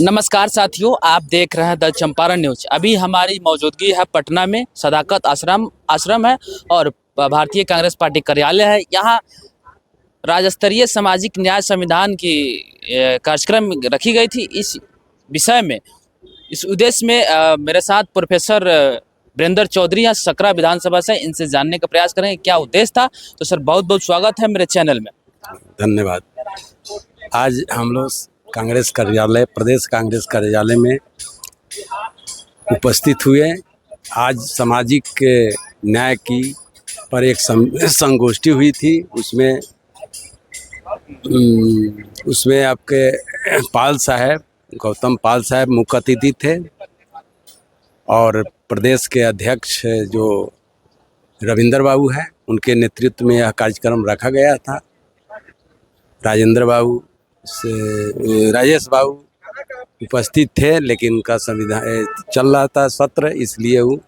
नमस्कार साथियों, आप देख रहे हैं द चंपारण न्यूज। अभी हमारी मौजूदगी है पटना में सदाकत आश्रम है और भारतीय कांग्रेस पार्टी कार्यालय है। यहाँ राज्य स्तरीय सामाजिक न्याय संविधान की कार्यक्रम रखी गई थी। इस विषय में, इस उद्देश्य में मेरे साथ प्रोफेसर वीरेंद्र चौधरी हैं सकरा विधानसभा से। इनसे जानने का प्रयास करेंगे क्या उद्देश्य था। तो सर, बहुत बहुत स्वागत है मेरे चैनल में। धन्यवाद। आज हम लोग कांग्रेस कार्यालय, प्रदेश कांग्रेस कार्यालय में उपस्थित हुए। आज सामाजिक न्याय की पर एक संगोष्ठी हुई थी। उसमें आपके पाल साहब, गौतम पाल साहब मुख्य अतिथि थे और प्रदेश के अध्यक्ष जो रविंद्र बाबू हैं, उनके नेतृत्व में यह कार्यक्रम रखा गया था। राजेश बाबू उपस्थित थे, लेकिन उनका संविधान चल रहा था सत्र, इसलिए वो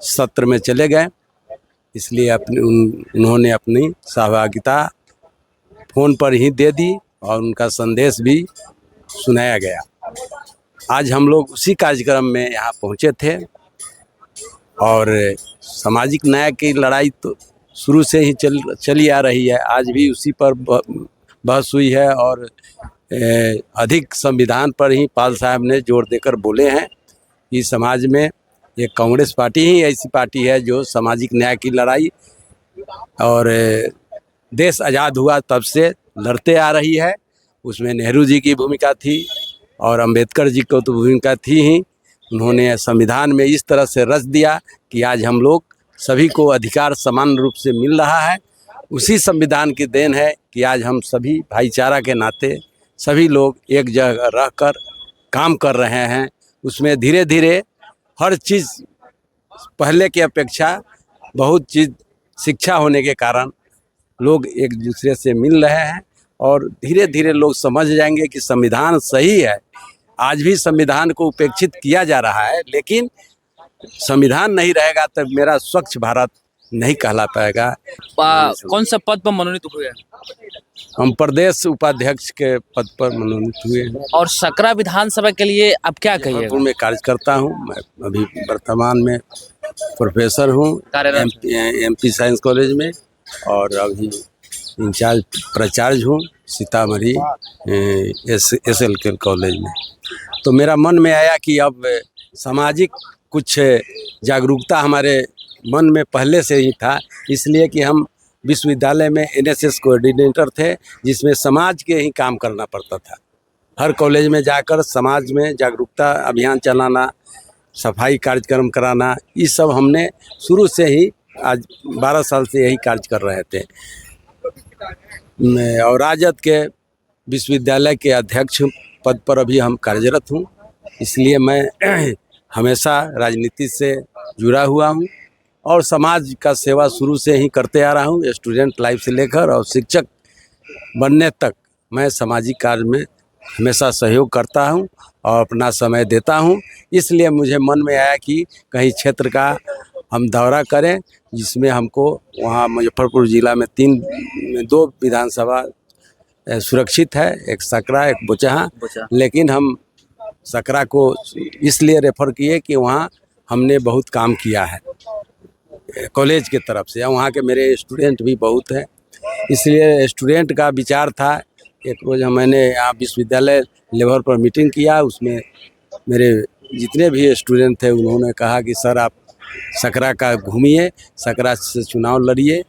सत्र में चले गए। इसलिए उन्होंने अपनी सहभागिता फ़ोन पर ही दे दी और उनका संदेश भी सुनाया गया। आज हम लोग उसी कार्यक्रम में यहाँ पहुँचे थे और सामाजिक न्याय की लड़ाई तो शुरू से ही चली आ रही है। आज भी उसी पर बहस हुई है और अधिक संविधान पर ही पाल साहब ने जोर देकर बोले हैं कि समाज में ये कांग्रेस पार्टी ही ऐसी पार्टी है जो सामाजिक न्याय की लड़ाई और देश आज़ाद हुआ तब से लड़ते आ रही है। उसमें नेहरू जी की भूमिका थी और अंबेडकर जी को तो भूमिका थी ही। उन्होंने संविधान में इस तरह से रच दिया कि आज हम लोग सभी को अधिकार समान रूप से मिल रहा है। उसी संविधान की देन है कि आज हम सभी भाईचारा के नाते सभी लोग एक जगह रहकर काम कर रहे हैं। उसमें धीरे धीरे हर चीज़ पहले की अपेक्षा बहुत चीज़ शिक्षा होने के कारण लोग एक दूसरे से मिल रहे हैं और धीरे धीरे लोग समझ जाएंगे कि संविधान सही है। आज भी संविधान को उपेक्षित किया जा रहा है, लेकिन संविधान नहीं रहेगा तब मेरा स्वच्छ भारत नहीं कहला पाएगा। कौन सा पद पर मनोनीत हुए? हम प्रदेश उपाध्यक्ष के पद पर मनोनीत हुए। और सकरा विधानसभा के लिए अब क्या कहिए? में कार्य करता हूँ। मैं अभी वर्तमान में प्रोफेसर हूँ एमपी साइंस कॉलेज में और अभी इंचार्ज प्राचार्य हूँ सीतामढ़ी SLK कॉलेज में। तो मेरा मन में आया कि अब सामाजिक कुछ जागरूकता हमारे मन में पहले से ही था, इसलिए कि हम विश्वविद्यालय में NSS कोऑर्डिनेटर थे, जिसमें समाज के ही काम करना पड़ता था। हर कॉलेज में जाकर समाज में जागरूकता अभियान चलाना, सफाई कार्यक्रम कराना, ये सब हमने शुरू से ही आज 12 साल से यही कार्य कर रहे थे। और राजद के विश्वविद्यालय के अध्यक्ष पद पर अभी हम कार्यरत हूँ, इसलिए मैं हमेशा राजनीति से जुड़ा हुआ हूँ और समाज का सेवा शुरू से ही करते आ रहा हूँ। स्टूडेंट लाइफ से लेकर और शिक्षक बनने तक मैं सामाजिक कार्य में हमेशा सहयोग करता हूँ और अपना समय देता हूँ। इसलिए मुझे मन में आया कि कहीं क्षेत्र का हम दौरा करें, जिसमें हमको वहाँ मुजफ्फरपुर ज़िला में 2 विधानसभा सुरक्षित है, एक सकरा एक बोचहा। लेकिन हम सकरा को इसलिए रेफ़र किए कि वहाँ हमने बहुत काम किया है कॉलेज के तरफ से, वहाँ के मेरे स्टूडेंट भी बहुत हैं। इसलिए स्टूडेंट का विचार था। एक रोज़ मैंने यहाँ विश्वविद्यालय लेवल पर मीटिंग किया, उसमें मेरे जितने भी स्टूडेंट थे उन्होंने कहा कि सर आप सकरा का घूमिए, सकरा से चुनाव लड़िए,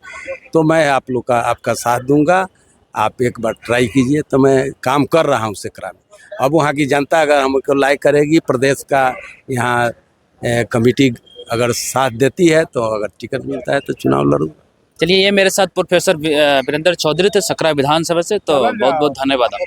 तो मैं आप लोग का आपका साथ दूंगा, आप एक बार ट्राई कीजिए। तो मैं काम कर रहा हूँ सकरा में। अब वहाँ की जनता अगर हमको लाइक करेगी, प्रदेश का यहाँ कमेटी अगर साथ देती है, तो अगर टिकट मिलता है तो चुनाव लड़ूंगा। चलिए, ये मेरे साथ प्रोफेसर वीरेंद्र चौधरी थे सकरा विधानसभा से। तो बहुत बहुत धन्यवाद।